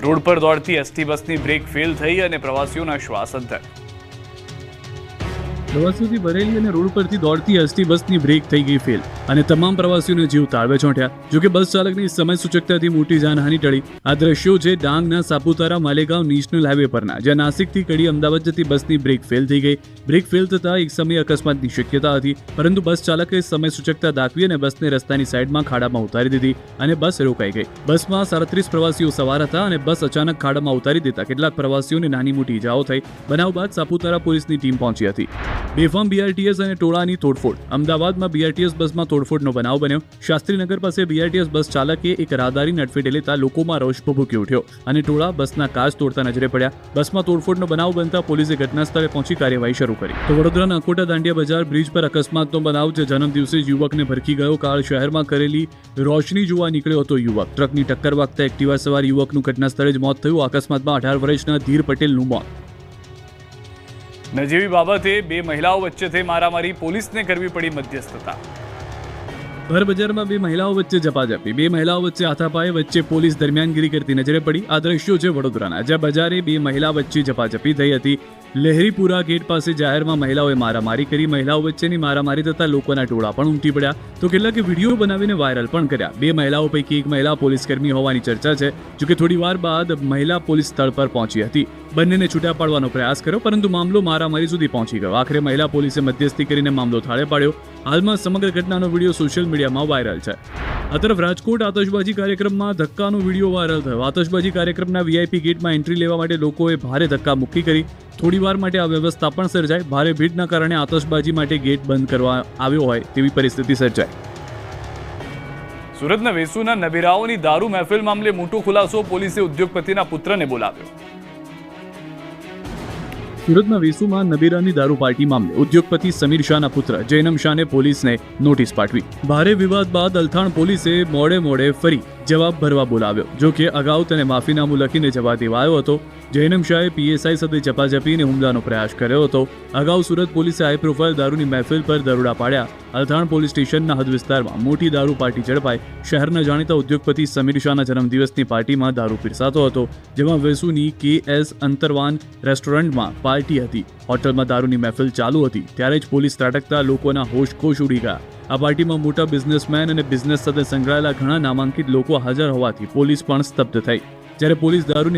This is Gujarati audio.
રોડ પર દોડતી એસટી બસની બ્રેક ફેલ થઈ અને પ્રવાસીઓના શ્વાસ અંતર। પ્રવાસીઓથી ભરેલી અને રોડ પરથી દોડતી એસટી બસની બ્રેક થઈ ગઈ ફેલ અને તમામ પ્રવાસીઓને જીવ તાળવે ચોંટ્યા। જોકે બસ ચાલકની સમય સૂચકતાથી મોટી જાનહાનિ ટળી। આ દ્રશ્યો છે ડાંગના સાપુતારા માલેગાંવ નેશનલ હાઈવે પરના, જ્યાં નાસિકથી કડી અમદાવાદ જતી બસની બ્રેક ફેલ થઈ ગઈ। બ્રેક ફેલ થતા એક સમયે અકસ્માતની શક્યતા હતી, પરંતુ બસ ચાલકે સમય સૂચકતા દાખવી અને બસને રસ્તાની સાઈડમાં ખાડામાં ઉતારી દીધી અને બસ રોકાઈ ગઈ। બસમાં 37 પ્રવાસીઓ સવાર હતા અને બસ અચાનક ખાડામાં ઉતારી દેતા કેટલાક પ્રવાસીઓને નાની મોટી ઈજાઓ થઈ। બનાવ બાદ સાપુતારા પોલીસની ટીમ પહોંચી હતી। બેફામ બીઆરટીએસ અને ટોળાની તોડફોડ। અમદાવાદમાં બીઆરટીએસ બસમાં તોડફોડનો બનાવ બન્યો। શાસ્ત્રીનગર પાસે બીઆરટીએસ બસ ચાલકે એક રાહદારીને અડફેટે લેતા લોકોમાં રોષ ભભૂકી ઉઠ્યો અને ટોળા બસના કાચ તોડતા નજરે પડ્યા। બસમાં તોડફોડનો બનાવ બનતા પોલીસે ઘટના સ્થળે પહોંચી કાર્યવાહી શરૂ કરી। તો વડોદરાના અકોટા દાંડિયા બજાર બ્રિજ પર અકસ્માતનો બનાવ, જે જન્મદિવસે યુવકને ભરખી ગયો। કાળ શહેરમાં કરેલી રોશની જોવા નીકળ્યો હતો યુવક। ટ્રકની ટક્કર વાગતા એક્ટિવા સવાર યુવકનું ઘટના સ્થળે જ મોત થયું। અકસ્માતમાં 18 વર્ષના ધીર પટેલનું મોત। નજીવી બાબતે બે મહિલાઓ વચ્ચે થઈ મારામારી, પોલીસને કરવી પડી મધ્યસ્થતા। ભર બજારમાં બે મહિલાઓ વચ્ચે ઝપાઝપી। બે મહિલાઓ વચ્ચે હાથાપાઈ વચ્ચે પોલીસ દરમિયાનગીરી કરતી નજરે પડી। આ દ્રશ્યો છે વડોદરાના, જ્યાં બજારે બે મહિલા વચ્ચે ઝપાઝપી થઈ હતી। લહેરીપુરા ગેટ પાસે જાહેરમાં મહિલાઓએ મારામારી કરી। મહિલાઓ વચ્ચેની મારામારી થતા લોકોના ટોળા પણ ઉમટી પડ્યા, તો કેટલાકે વિડીયો બનાવીને વાયરલ પણ કર્યા। બે મહિલાઓ પૈકી એક મહિલા પોલીસકર્મી હોવાની ચર્ચા છે। જોકે થોડી વાર બાદ મહિલા પોલીસ સ્થળ પર પહોંચી હતી, બંનેને છૂટા પાડવાનો પ્રયાસ કર્યો, પરંતુ મામલો મારામારી સુધી પહોંચી ગયો। આખરે મહિલા પોલીસે મધ્યસ્થી કરીને મામલો થાળે પાડ્યો। હાલમાં સમગ્ર ઘટનાનો વિડીયો સોશિયલ મીડિયામાં વાયરલ છે। આ તરફ રાજકોટ આતશબાજી કાર્યક્રમમાં ધક્કાનો વિડીયો વાયરલ થયો। આતશબાજી કાર્યક્રમના વીઆઈપી ગેટમાં એન્ટ્રી લેવા માટે લોકોએ ભારે ધક્કા મુક્કી કરી। થોડી વાર માટે આ વ્યવસ્થા પણ સર્જાઈ। ભારે ભીડના કારણે આતશબાજી માટે ગેટ બંધ કરવા આવ્યો હોય તેવી પરિસ્થિતિ સર્જાઈ। સુરતના વેસુના નબીરાઓની દારૂ મહેફિલ મામલે મોટો ખુલાસો, પોલીસે ઉદ્યોગપતિના પુત્રને બોલાવ્યો। સુરતના વેસુમાં નબીરાની દારૂ પાર્ટી મામલે ઉદ્યોગપતિ સમીર શાહના પુત્ર જૈનમ શાહને પોલીસને નોટિસ પાઠવી। ભારે વિવાદ બાદ અલથાણ પોલીસે મોડે ફરી જવાબ ભરવા બોલાવ્યો। જો કે અગાઉ તેને માફીનામું લખીને જવા દેવાયો હતો। જૈનમ શાહે પીએસઆઈ સાથે ઝપાઝપીને હુમલાનો પ્રયાસ કર્યો હતો। અગાઉ સુરત પોલીસે હાઈ પ્રોફાઇલ દારૂની મહેફિલ પર દરોડા પાડ્યા। અલથાણ પોલીસ સ્ટેશનના હદ વિસ્તારમાં મોટી દારૂ પાર્ટી ઝડપાઈ। શહેરના જાણીતા ઉદ્યોગપતિ સમીર શાહના જન્મદિવસની પાર્ટીમાં દારૂ પીરસાતો હતો, જેમાં વેસુની KS અંતરવાન રેસ્ટોરન્ટમાં પાર્ટી હતી। હોટલમાં દારૂની મહેફિલ ચાલુ હતી ત્યારે જ પોલીસ ત્રાટકતા લોકોના હોશ ઉડી ગયા। આ પાર્ટીમાં મોટા બિઝનેસમેન અને બિઝનેસ સાથે સંકળાયેલા ઘણા નામાંકિત લોકો હાજર હોવાથી પોલીસ પણ સ્તબ્ધ થઈ। જ્યારે પોલીસ દારૂની